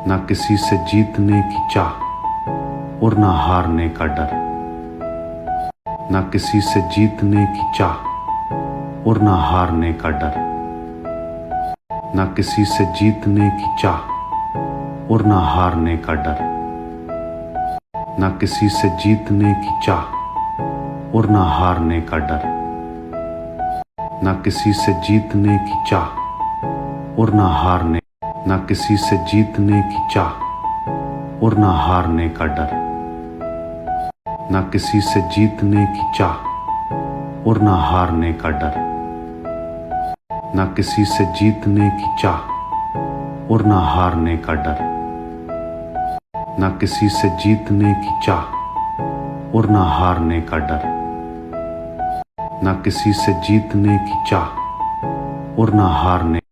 ना किसी से जीतने की चाह और ना हारने का डर, ना किसी से जीतने की चाह और ना हारने का डर, ना किसी से जीतने की चाह और ना हारने का डर, ना किसी से जीतने की चाह और ना हारने का डर, ना किसी से जीतने की चाह और ना हारने, ना किसी से जीतने की चाह और ना हारने का डर, ना किसी से जीतने की चाह और ना हारने का डर, ना किसी से जीतने की चाह और ना हारने का डर, ना किसी से जीतने की चाह और ना हारने का डर, ना किसी से जीतने की चाह और ना हारने